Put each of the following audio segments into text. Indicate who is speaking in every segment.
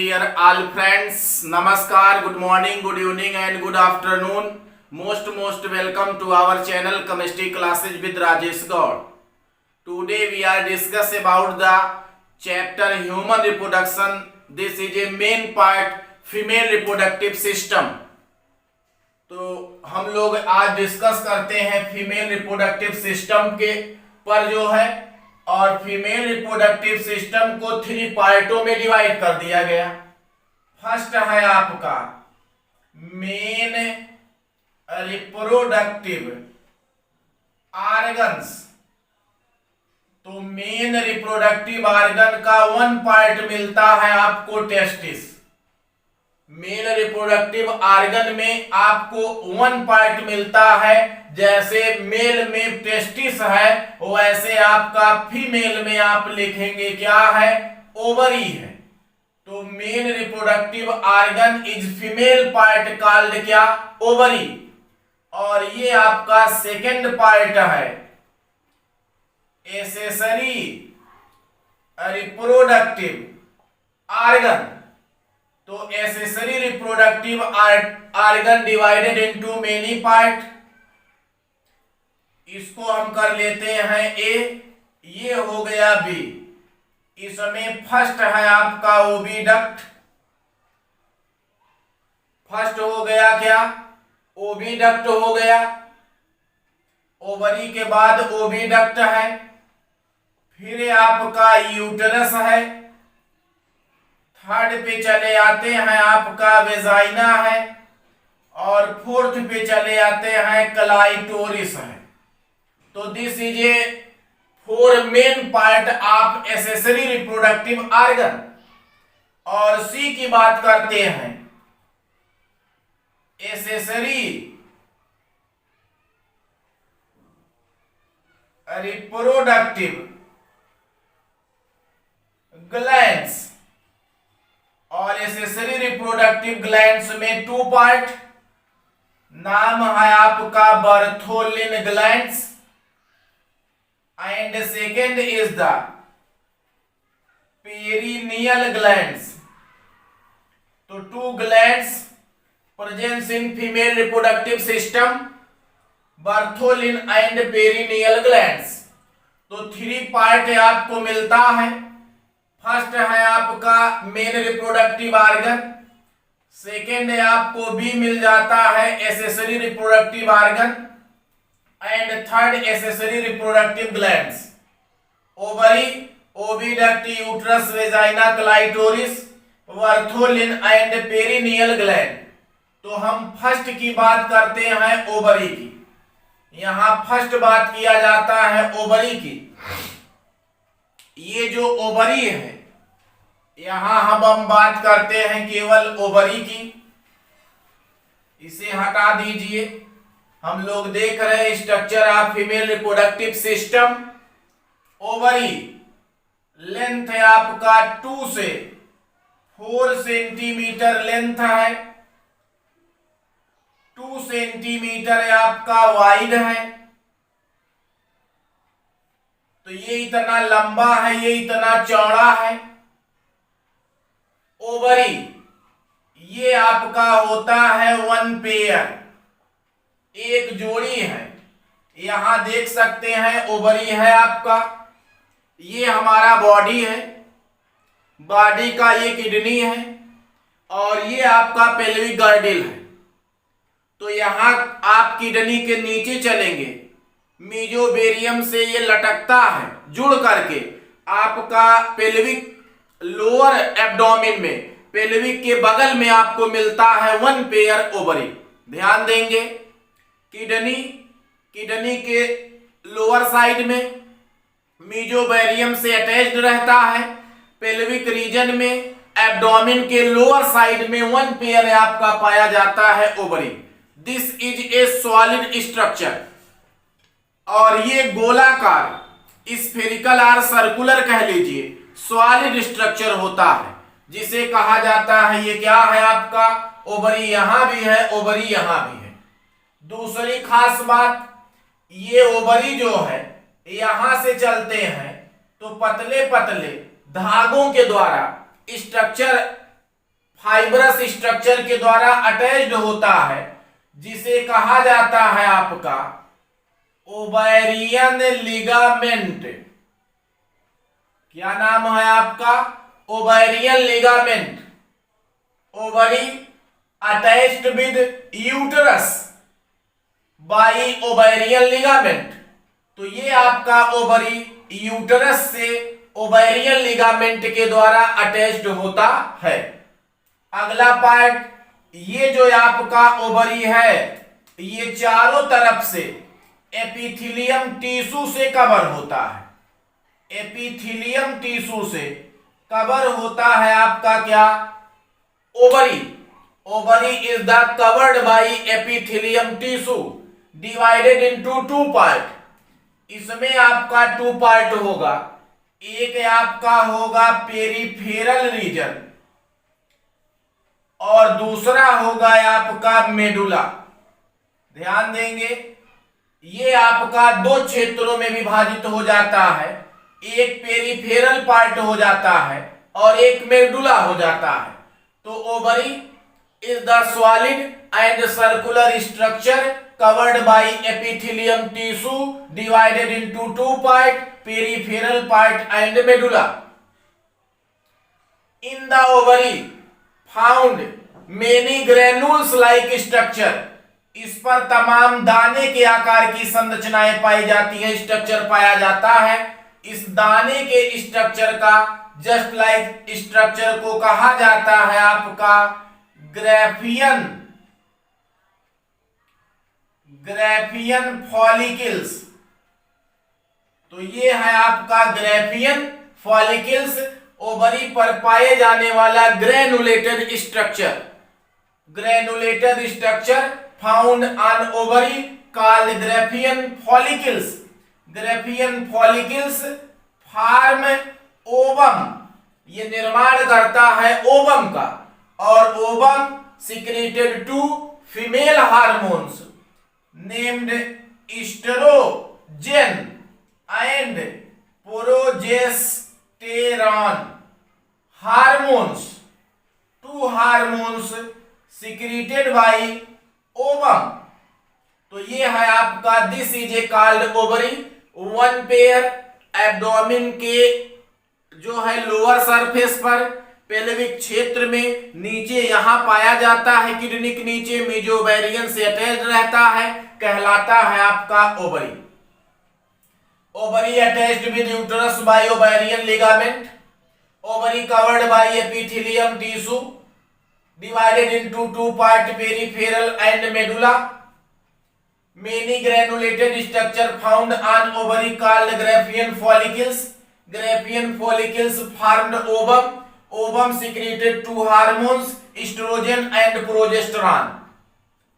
Speaker 1: dear all friends. Namaskar, good morning, good evening and good afternoon. Most welcome to our channel Chemistry Classes with Rajesh Gaur. Today we are discuss about the chapter Human Reproduction. This is a main part Female Reproductive System. तो हम लोग आज discuss करते हैं female reproductive system के पर जो है, और फीमेल रिप्रोडक्टिव सिस्टम को 3 पार्टों में डिवाइड कर दिया गया। फर्स्ट है आपका मेन रिप्रोडक्टिव ऑर्गन्स। तो मेन रिप्रोडक्टिव ऑर्गन का 1 पार्ट मिलता है आपको टेस्टिस। मेल रिप्रोडक्टिव ऑर्गन में आपको 1 पार्ट मिलता है, जैसे मेल में टेस्टिस है वैसे आपका फीमेल में आप लिखेंगे क्या है, ओवरी है। तो male reproductive organ is female part called क्या, ओवरी। और ये आपका सेकंड पार्ट है एक्सेसरी रिप्रोडक्टिव ऑर्गन। तो accessory reproductive organ divided into many part. इसको हम कर लेते हैं ए, ये हो गया बी। इसमें फर्स्ट है आपका ओविडक्ट। फर्स्ट हो गया क्या, ओविडक्ट हो गया। ओवरी के बाद ओविडक्ट है, फिर आपका यूटेरस है, थर्ड पे चले आते हैं आपका वेजाइना है, और फोर्थ पे चले आते हैं क्लाइटोरिस है। तो this is a 4 main part of accessory reproductive organ. और सी की बात करते हैं, एक्सेसरी रिप्रोडक्टिव ग्लैंड्स। और एक्सेसरी रिप्रोडक्टिव ग्लैंड्स में 2 पार्ट। नाम है आपका Bartholin glands and second is the perineal glands. तो 2 glands presence in female reproductive system, Bartholin and perineal glands. तो 3 पार्ट आपको मिलता है। फर्स्ट है आपका मेन रिप्रोडक्टिव ऑर्गन, सेकेंड आपको बी मिल जाता है accessory reproductive organ, and third accessory reproductive glands, ovary, oviduct, uterus, vagina, clitoris, Bartholin and perineal gland. तो हम फर्स्ट की बात करते हैं ओवरी की। यहां फर्स्ट बात किया जाता है ओवरी की। ये जो ओवरी है, यहां हम बात करते हैं केवल ओवरी की। इसे हटा दीजिए। हम लोग देख रहे हैं structure of female reproductive system. Ovary length है आपका 2 से 4 सेंटीमीटर लेंथ है, 2 सेंटीमीटर आपका वाइड है। तो ये इतना लंबा है, ये इतना चौड़ा है। ओवरी ये आपका होता है 1 पेयर, एक जोड़ी है। यहां देख सकते हैं ओवरी है आपका। ये हमारा बॉडी है, बॉडी का ये किडनी है, और ये आपका पेल्विक गर्डिल है। तो यहां आप किडनी के नीचे चलेंगे, मीजोबेरियम से ये लटकता है जुड़ करके आपका पेल्विक लोअर एब्डोमेन में, पेल्विक के बगल में आपको मिलता है 1 पेयर ओवरी। ध्यान देंगे, किडनी के लोअर साइड में मीजोबेरियम से अटैच्ड रहता है, पेल्विक रीजन में एब्डोमेन के लोअर साइड में 1 पेयर आपका पाया जाता है ovary. This is A solid structure. और ये गोलाकार, स्फेरिकल और सर्कुलर कह लीजिए, सॉलिड स्ट्रक्चर होता है, जिसे कहा जाता है ये क्या है आपका, ओवरी। यहां भी है ओवरी, यहां भी है। दूसरी खास बात, ये ओवरी जो है यहां से चलते हैं तो पतले पतले धागों के द्वारा स्ट्रक्चर फाइब्रस स्ट्रक्चर के द्वारा अटैच्ड होता है, जिसे कहा जाता है आपका ओवेरियन लिगामेंट। क्या नाम है आपका? Ovarian ligament. Ovary attached with uterus by ovarian ligament. तो ये आपका ओवरी यूटरस से ओवेरियन लिगामेंट के द्वारा अटैच्ड होता है। अगला पार्ट, ये जो आपका ओवरी है ये चारों तरफ से एपिथेलियम टिश्यू से कवर होता है। एपिथेलियम टिश्यू से कवर होता है आपका क्या? Ovary. Ovary is the covered by epithelium tissue divided into two part. इसमें आपका टू पार्ट होगा। एक आपका होगा पेरिफेरल रीजन और दूसरा होगा आपका मेडुला। ध्यान देंगे, ये आपका दो क्षेत्रों में विभाजित हो जाता है। एक पेरिफेरल पार्ट हो जाता है और एक मेडुला हो जाता है। तो ovary is the solid and circular structure covered by epithelium tissue divided into two part, peripheral part and medulla. In the ovary found many granules like structure. इस पर तमाम दाने के आकार की संरचनाएं पाई जाती है, स्ट्रक्चर पाया जाता है। इस दाने के स्ट्रक्चर का जस्ट लाइक स्ट्रक्चर को कहा जाता है आपका ग्राफियन फॉलिकल्स। तो ये है आपका ग्राफियन फॉलिकल्स, ओवरी पर पाए जाने वाला granulated structure. Granulated structure found on ovary called Graafian follicles. Graafian follicles form ovum, ये निर्माण करता है ओवम का, और ovum secreted two female hormones named oestrogen and progesterone hormones. Two hormones secreted by ovum. तो ये है आपका this is a called ovary. One pair abdomen के जो है लोअर सरफेस पर पेल्विक क्षेत्र में नीचे यहां पाया जाता है, किडनी के नीचे मेजोवेरियन से अटैच्ड रहता है, कहलाता है आपका ovary. Ovary attached with uterus by ovarian ligament. Ovary covered by epithelium tissue divided into two part, peripheral and medulla. Many granulated structure found on ovary called Graafian follicles. Graafian follicles formed ovum. Ovum secreted two hormones, estrogen and progesterone.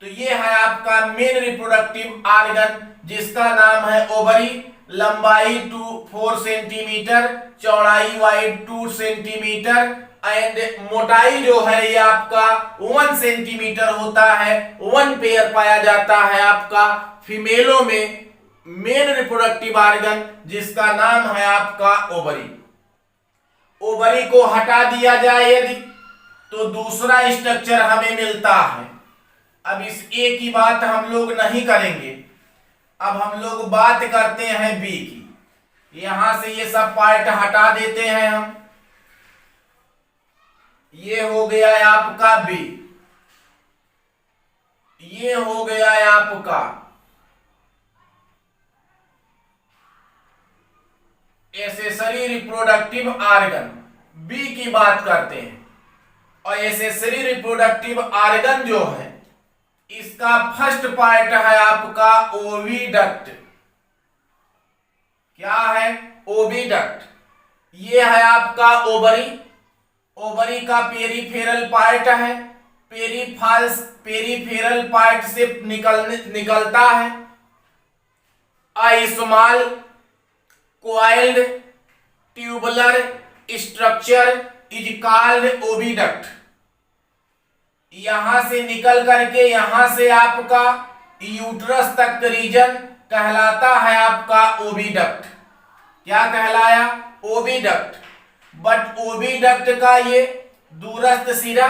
Speaker 1: तो ये है आपका main reproductive organ जिसका नाम है ovary. लंबाई 4 centimetre, चौड़ाई wide 2 centimetre and मोटाई जो है ये आपका 1 सेंटीमीटर होता है। 1 पेयर पाया जाता है आपका फीमेलों में मेन रिप्रोडक्टिव ऑर्गन जिसका नाम है आपका ओवरी। ओवरी को हटा दिया जाए यदि तो दूसरा स्ट्रक्चर हमें मिलता है। अब इस ए की बात हम लोग नहीं करेंगे, अब हम लोग बात करते हैं बी की। यहां से ये सब पार्ट हटा देते हैं हम। ये हो गया है आपका बी, ये हो गया है आपका एसेसरी रिप्रोडक्टिव ऑर्गन। बी की बात करते हैं, और एसेसरी रिप्रोडक्टिव ऑर्गन जो है इसका फर्स्ट पार्ट है आपका ओविडक्ट। क्या है? ओविडक्ट। ये है आपका ओवरी। ओवरी का पेरिफेरल पार्ट है। पेरिफेरल पार्ट से निकलता है a small coiled tubular structure is called oviduct। यहां से निकल करके यहां से आपका यूट्रस तक का रीजन कहलाता है आपका ओविडक्ट। क्या कहलाया? ओविडक्ट। बट ओविडक्ट का ये दूरस्थ सिरा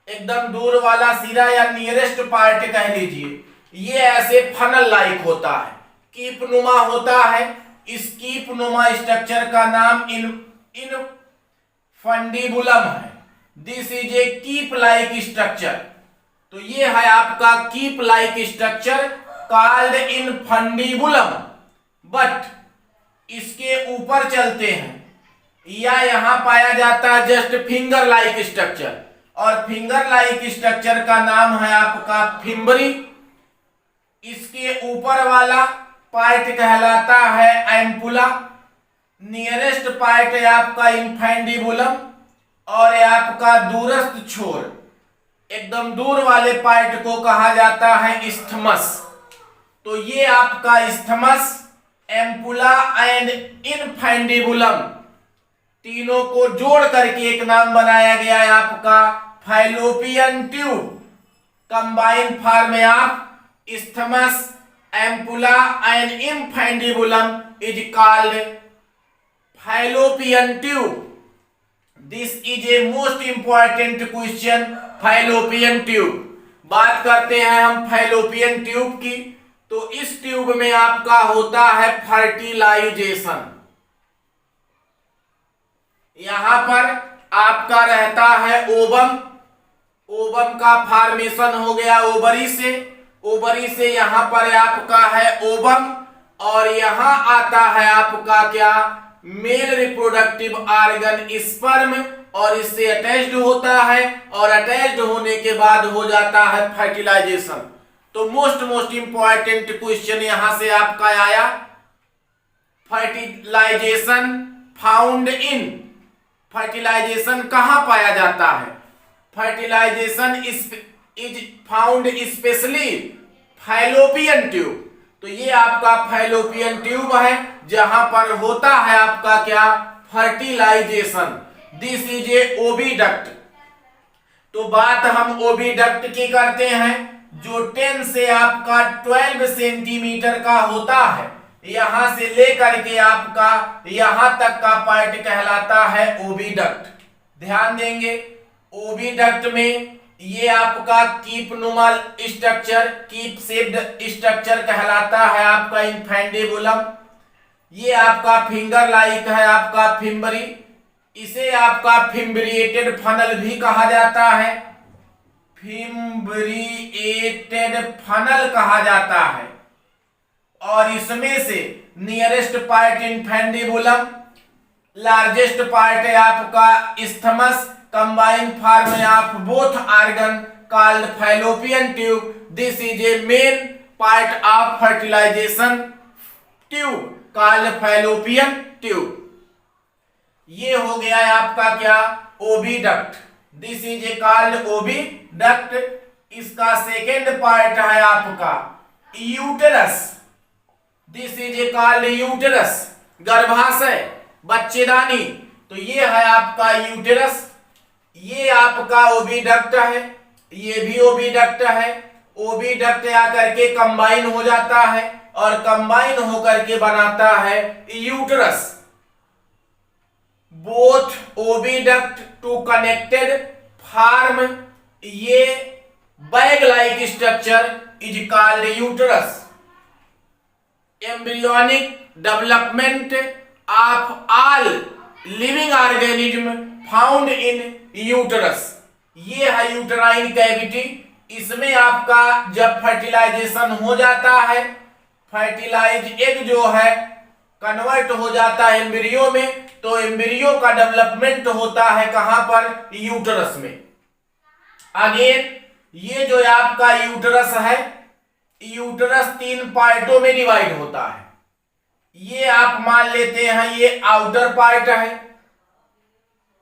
Speaker 1: एकदम दूर वाला सिरा या नियरेस्ट पार्ट कह लीजिए, ये ऐसे फनल लाइक होता है, कीप नुमा होता है। इस कीप नुमा स्ट्रक्चर का नाम इनफंडिबुलम है। This is A keep like structure. तो ये है आपका keep like structure called infundibulum. But इसके ऊपर चलते हैं, या यहां पाया जाता है जस्ट फिंगर लाइक स्ट्रक्चर, और फिंगर लाइक स्ट्रक्चर का नाम है आपका फिम्बरी। इसके ऊपर वाला पार्ट कहलाता है एम्पुला। नियरेस्ट पार्ट है आपका इनफैंडिबुलम, और आपका दूरस्थ छोर, एकदम दूर वाले पार्ट को कहा जाता है इस्थमस। तो ये आपका इस्थमस, एम्पुला एंड इनफैंडिबुलम, तीनों को जोड़ करके एक नाम बनाया गया है आपका fallopian tube. Combine form of isthmus, ampulla and infundibulum is called fallopian tube. This is a most important question, fallopian tube। बात करते हैं हम fallopian ट्यूब की। तो इस ट्यूब में आपका होता है फर्टिलाइजेशन। यहां पर आपका रहता है ओवम। ओवम का फॉर्मेशन हो गया ओवरी से, ओवरी से यहां पर आपका है ओवम, और यहां आता है आपका क्या, मेल रिप्रोडक्टिव ऑर्गन स्पर्म, और इससे अटैच्ड होता है, और अटैच्ड होने के बाद हो जाता है फर्टिलाइजेशन। तो मोस्ट इंपॉर्टेंट क्वेश्चन यहां से आपका आया, फर्टिलाइजेशन फाउंड इन, फर्टिलाइजेशन कहां पाया जाता है? Fertilization is found specially fallopian tube. तो ये आपका फैलोपियन ट्यूब है जहां पर होता है आपका क्या, fertilization. This is a oviduct. तो बात हम ओविडक्ट की करते हैं, जो 10 से आपका 12 सेंटीमीटर का होता है। यहां से लेकर के आपका यहां तक का पार्ट कहलाता है ओविडक्ट। ध्यान देंगे, ओविडक्ट में ये आपका कीप नुमा स्ट्रक्चर, कीप शेप्ड स्ट्रक्चर कहलाता है आपका इनफैंडिबुलम। ये आपका फिंगर लाइक है आपका फिम्बरी। इसे आपका फिम्ब्रिएटेड फनल भी कहा जाता है, फिम्ब्रिएटेड फनल कहा जाता है। और इसमें से nearest part infundibulum, largest part है आपका isthmus, combine form of both organ called fallopian tube. This is a main part of fertilization tube called fallopian tube. ये हो गया है आपका क्या, oviduct. This is a called oviduct. इसका second part है आपका uterus. This is a called uterus, गर्भाशय, बच्चेदानी। तो ये है आपका यूटेरस। ये आपका ओविडक्ट है, ये भी ओविडक्ट है। ओविडक्ट आकर के कंबाइन हो जाता है, और कंबाइन होकर के बनाता है uterus. Both oviduct to connected form ये bag like structure is called uterus. Embryonic development of all living organism found in uterus. ये है यूटेराइन कैविटी। इसमें आपका जब फर्टिलाइजेशन हो जाता है, फर्टिलाइज एग जो है कन्वर्ट हो जाता है एम्ब्रियो में, तो एम्ब्रियो का डेवलपमेंट होता है कहां पर, यूटेरस में। अगेन ये जो आपका यूटेरस है, यूटेरस 3 पार्टों में डिवाइड होता है। ये आप मान लेते हैं ये आउटर पार्ट है,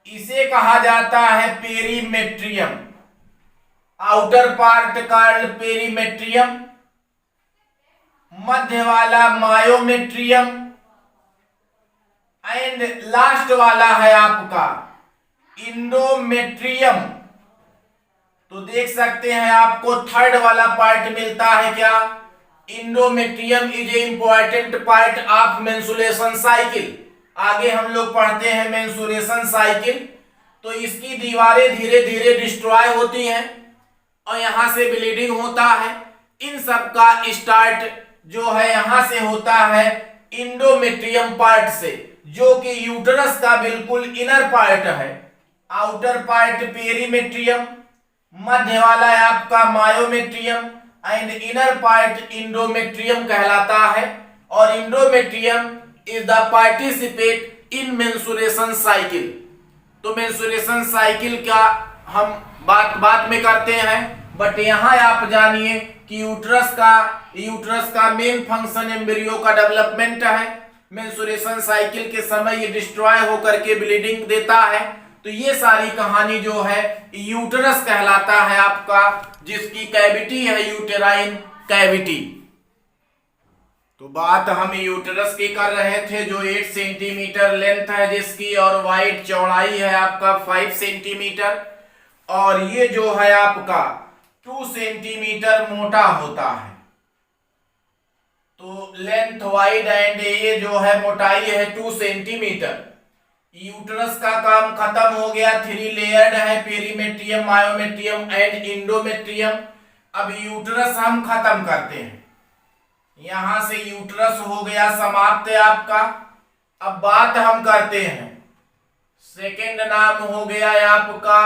Speaker 1: इसे कहा जाता है perimetrium. Outer part called perimetrium, मध्य वाला मायोमेट्रियम, एंड लास्ट वाला है आपका इंडोमेट्रियम। तो देख सकते हैं आपको थर्ड वाला पार्ट मिलता है क्या, endometrium is a important part of menstruation cycle. आगे हम लोग पढ़ते हैं मेंस्ट्रुएशन साइकिल। तो इसकी दीवारें धीरे धीरे डिस्ट्रॉय होती हैं और यहां से ब्लीडिंग होता है। इन सब का स्टार्ट जो है यहां से होता है इंडोमेट्रियम पार्ट से, जो कि यूटरस का बिल्कुल इनर पार्ट है। आउटर पार्ट पेरीमेट्रियम, मध्य वाला है आपका myometrium and inner part endometrium कहलाता है। और endometrium is the participate in menstruation cycle. तो मेंस्ट्रुएशन साइकिल का हम बात में करते हैं, बट यहाँ आप जानिए कि यूट्रस का मेन फंक्शन एम्ब्रियो का डेवलपमेंट है। मेंस्ट्रुएशन साइकिल के समय ये डिस्ट्रॉय होकर के ब्लीडिंग देता है। तो ये सारी कहानी जो है यूटरस कहलाता है आपका, जिसकी कैविटी है यूटेराइन कैविटी। तो बात हम यूटरस की कर रहे थे, जो 8 सेंटीमीटर लेंथ है जिसकी, और वाइड चौड़ाई है आपका 5 सेंटीमीटर, और ये जो है आपका 2 सेंटीमीटर मोटा होता है। तो लेंथ वाइड एंड ये जो है मोटाई है 2 सेंटीमीटर। यूटरस का काम खत्म हो गया। 3 लेयर्ड है, पेरीमेट्रियम, मायोमेट्रियम एंड इंडोमेट्रियम। अब यूटरस हम खत्म करते हैं। यहां से यूटरस हो गया समाप्त है आपका। अब बात हम करते हैं, सेकेंड नाम हो गया है आपका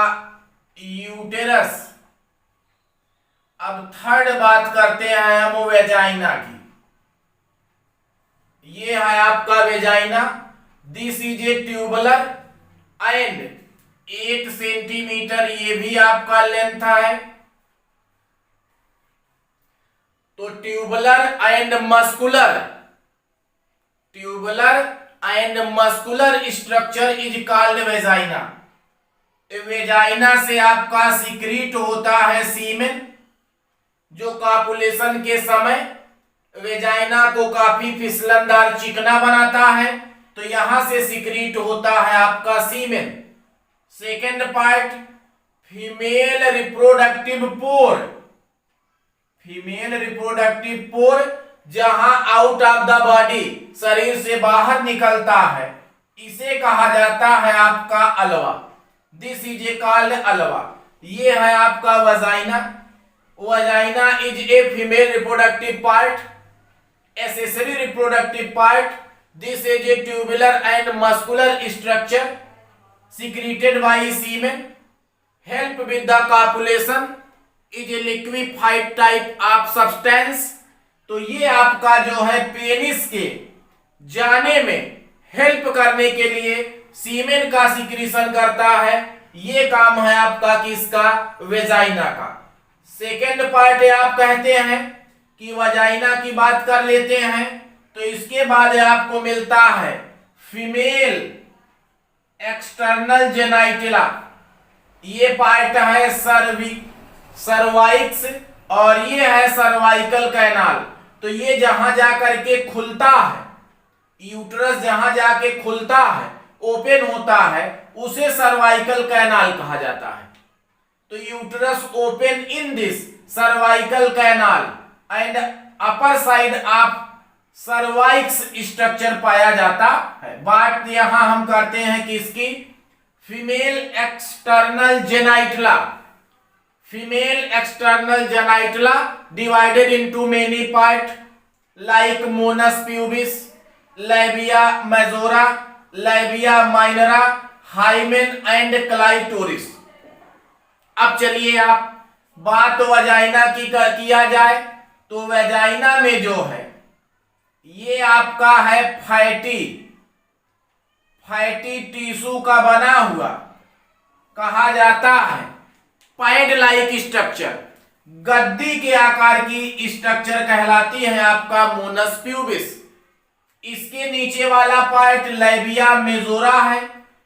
Speaker 1: यूटेरस। अब थर्ड बात करते हैं हम वेजाइना की। ये है आपका vagina. This is A tubular and 8 centimetre ये भी आपका लेंथ है। तो tubular and muscular structure is called vagina. Vagina से आपका सिक्रीट होता है सीमेन, जो कॉपुलेशन के समय वेजाइना को काफी फिसलनदार चिकना बनाता है। तो यहां से सिक्रीट होता है आपका सीमेन। सेकेंड पार्ट फीमेल रिप्रोडक्टिव पोर, जहां आउट ऑफ द बॉडी, शरीर से बाहर निकलता है, इसे कहा जाता है आपका अलवा। दिस इज ए कॉल्ड अलवा। ये है आपका vagina. Vagina is a female reproductive part, accessory reproductive part. This is a tubular and muscular structure secreted by semen, help with the copulation, is a liquefied type of substance। तो ये आपका जो है penis के जाने में help करने के लिए सीमेन का सिक्रीशन करता है। ये काम है आपका किसका? वेजाइना का। सेकेंड पार्ट आप कहते हैं कि वजाइना की बात कर लेते हैं। तो इसके बाद आपको मिलता है फीमेल एक्सटर्नल जेनाइटिला। ये पार्ट है सर्वाइक्स और ये है सर्वाइकल कैनाल। तो ये जहां जाकर के खुलता है, यूट्रस जहां जाके खुलता है, ओपन होता है, उसे सर्वाइकल कैनाल कहा जाता है। तो uterus open in this cervical canal and upper side of cervix structure पाया जाता है। बात यहां हम करते हैं कि इसकी female external genitalia divided into many part like mons pubis, labia majora, labia minora, hymen and clitoris. अब चलिए आप बात वजाइना की किया जाए तो वजाइना में जो है ये आपका है फैटी टिश्यू का बना हुआ, कहा जाता है पैड लाइक स्ट्रक्चर, गद्दी के आकार की स्ट्रक्चर कहलाती है आपका मोनस प्यूबिस। इसके नीचे वाला पार्ट लैबिया मेजोरा है,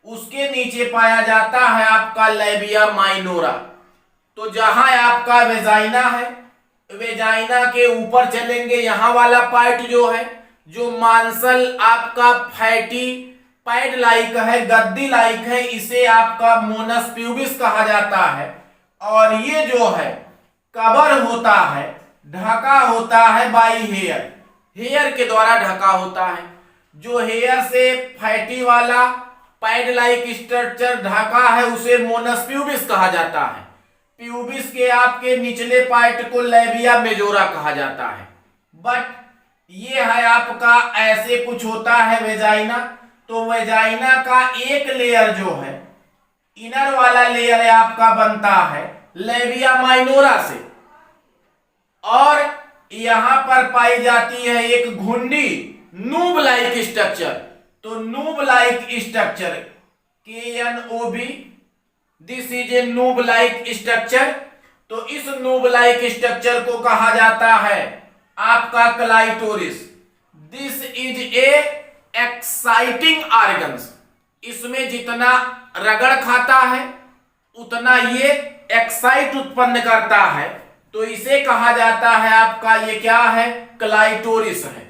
Speaker 1: उसके नीचे पाया जाता है आपका लैबिया माइनोरा। तो जहां आपका वेजाइना है, वेजाइना के ऊपर चलेंगे, यहां वाला पार्ट जो है, जो मांसल आपका फैटी पैड लाइक है, गद्दी लाइक है, इसे आपका मोनस प्यूबिस कहा जाता है। और ये जो है कवर होता है, ढका होता है बाई हेयर के द्वारा ढका होता है। जो हेयर से फैटी वाला पैड लाइक स्ट्रक्चर ढका है उसे मोनस प्यूबिस कहा जाता है। प्यूबिस के आपके निचले पार्ट को लेबिया मेजोरा कहा जाता है। बट ये है आपका ऐसे कुछ होता है वेजाइना, तो वेजाइना का एक लेयर जो है इनर वाला लेयर आपका बनता है लेबिया माइनोरा से, और यहां पर पाई जाती है एक घुंडी नूब लाइक स्ट्रक्चर। तो noob like structure KNOB, this is A noob like structure. तो इस नूब लाइक स्ट्रक्चर को कहा जाता है आपका clitoris. This is A exciting organs. इसमें जितना रगड़ खाता है उतना ये एक्साइट उत्पन्न करता है, तो इसे कहा जाता है आपका ये क्या है, क्लाइटोरिस है।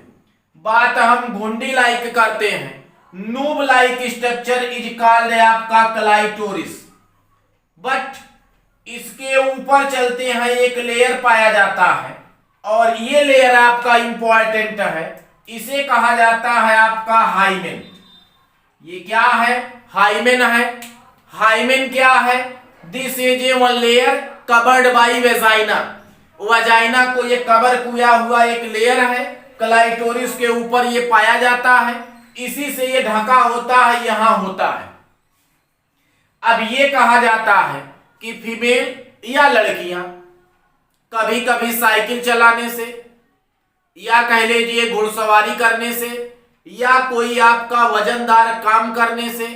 Speaker 1: बात हम घुंडी लाइक करते हैं, noob like structure is called आपका क्लाइटोरिस। बट इसके ऊपर चलते हैं एक लेयर पाया जाता है, और ये लेयर आपका इंपॉर्टेंट है, इसे कहा जाता है आपका हाइमेन। ये क्या है, हाइमेन है। हाइमेन क्या है, this is A one layer covered by vagina. Vagina को ये कवर किया हुआ एक लेयर है, क्लाइटोरिस के ऊपर ये पाया जाता है, इसी से ये ढका होता है, यहां होता है। अब ये कहा जाता है कि फीमेल या लड़कियां कभी कभी साइकिल चलाने से, या कह लीजिए घुड़सवारी करने से, या कोई आपका वजनदार काम करने से,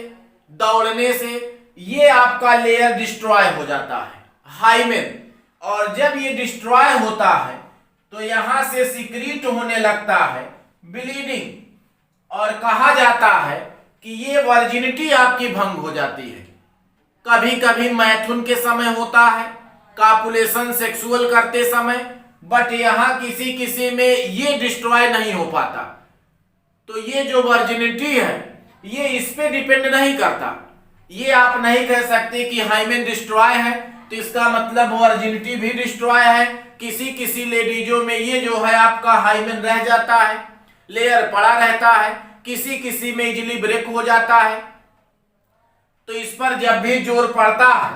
Speaker 1: दौड़ने से, ये आपका लेयर डिस्ट्रॉय हो जाता है, हाइमेन। और जब ये डिस्ट्रॉय होता है तो यहां से सिक्रीट होने लगता है ब्लीडिंग, और कहा जाता है कि ये वर्जिनिटी आपकी भंग हो जाती है। कभी कभी मैथुन के समय होता है, कापुलेशन सेक्सुअल करते समय, बट यहां किसी किसी में ये डिस्ट्रॉय नहीं हो पाता। तो ये जो वर्जिनिटी है ये इस पे डिपेंड नहीं करता। ये आप नहीं कह सकते कि हाइमेन डिस्ट्रॉय है तो इसका मतलब वर्जिनिटी भी डिस्ट्रॉय है। किसी किसी लेडीजों में ये जो है आपका हाइमेन रह जाता है, लेयर पड़ा रहता है, किसी किसी में इजीली ब्रेक हो जाता है। तो इस पर जब भी जोर पड़ता है,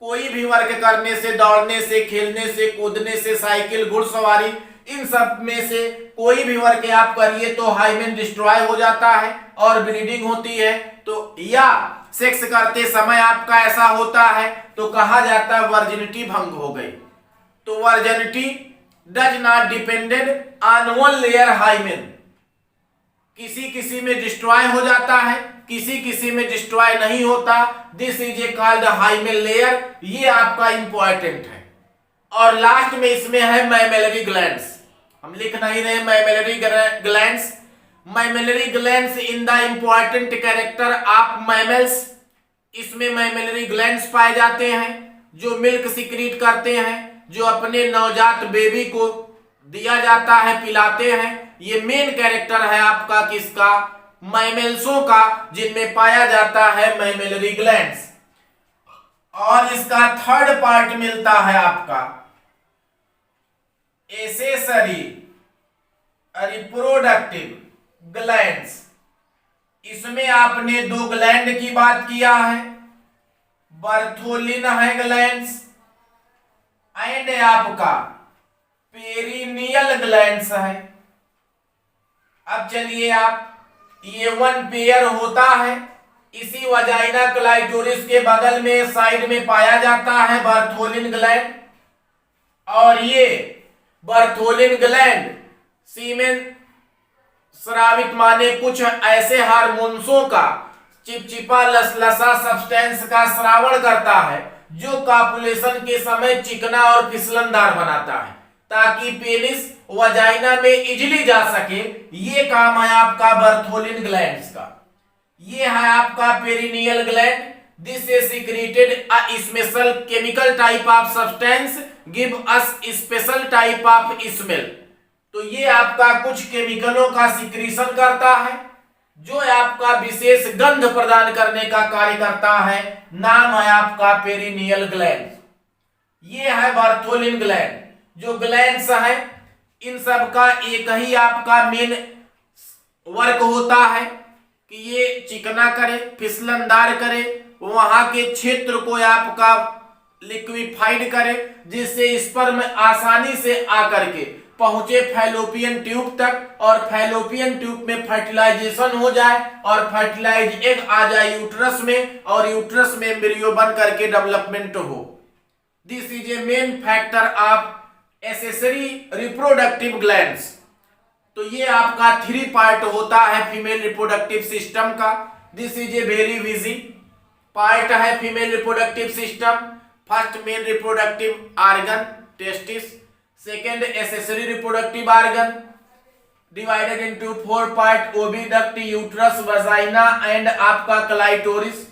Speaker 1: कोई भी वर्क करने से, दौड़ने से, खेलने से, कूदने से, साइकिल, घुड़सवारी, इन सब में से कोई भी वर्क आप करिए तो हाइमेन डिस्ट्रॉय हो जाता है और ब्लीडिंग होती है। तो या सेक्स करते समय आपका ऐसा होता है तो कहा जाता है वर्जिनिटी भंग हो गई। तो virginity does not depended on one layer hymen. किसी किसी में डिस्ट्रॉय हो जाता है, किसी किसी में डिस्ट्रॉय नहीं होता। This is a called hymen layer, ये आपका इंपॉर्टेंट है। और लास्ट में इसमें है मैमेलरी ग्लैंड्स। हम लिख नहीं रहे mammary glands. Mammary glands in the important character of mammals. इसमें मैमेलरी ग्लैंड्स पाए जाते हैं जो मिल्क सिक्रीट करते हैं, जो अपने नवजात बेबी को दिया जाता है, पिलाते हैं। ये मेन कैरेक्टर है आपका किसका, मैमल्सों का, जिनमें पाया जाता है मैमेलरी ग्लैंड्स। और इसका थर्ड पार्ट मिलता है आपका एसेसरी रिप्रोडक्टिव ग्लैंड्स। इसमें आपने दो ग्लैंड की बात किया है, बर्थोलिन है ग्लैंड्स एंड आपका पेरिनियल ग्लैंड्स है। अब चलिए आप, ये वन पेयर होता है, इसी वजाइना क्लाइटोरिस के बगल में साइड में पाया जाता है बर्थोलिन ग्लैंड। और ये बर्थोलिन ग्लैंड सीमेन स्रावित माने कुछ ऐसे हार्मोन्सों का चिपचिपा लसलसा सब्सटेंस का स्रावण करता है जो कापुलेशन के समय चिकना और फिसलनदार बनाता है, ताकि पेनिस वजाइना में इजीली जा सके। ये काम है आपका बर्थोलिन ग्लैंड्स का। ये है आपका perineal gland. This is secreted a special chemical type of substance give us special type of smell. तो ये आपका कुछ केमिकलों का सिक्रीशन करता है जो आपका विशेष गंध प्रदान करने का कार्य करता है। नाम है आपका पेरिनियल ग्लैंड। ये है बर्थोलिन ग्लैंड। जो ग्लैंड्स है इन सब का एक ही आपका मेन वर्क होता है कि ये चिकना करे, फिसलनदार करे, वहां के क्षेत्र को आपका लिक्विफाइड करे, जिससे स्पर्म आसानी से आकर के पहुंचे फैलोपियन ट्यूब तक और फैलोपियन ट्यूब में फर्टिलाइजेशन हो जाए और फर्टिलाइज एग आ जाए यूट्रस में और यूट्रस में एम्ब्रियो बन करके डेवलपमेंट हो। This is a main factor of accessory reproductive glands. तो ये आपका 3 पार्ट होता है फीमेल रिप्रोडक्टिव सिस्टम का। This is a very busy part है female reproductive system. First main reproductive organ testis, second accessory reproductive organ divided into 4 part, oviduct, uterus, vagina and आपका clitoris.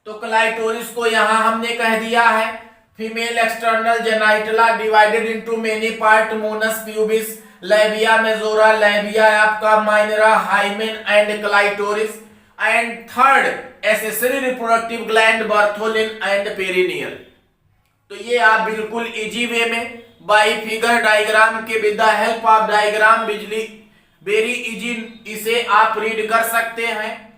Speaker 1: तो clitoris को यहां हमने कह दिया है female external genitalia divided into many part, mons pubis, labia majora, labia आपका minora, hymen and clitoris. And third accessory reproductive gland Bartholin and perineal. तो ये आप बिल्कुल इजी वे में बाई फिगर डायग्राम के with the help of diagram बिजली very easy इसे आप रीड कर सकते हैं।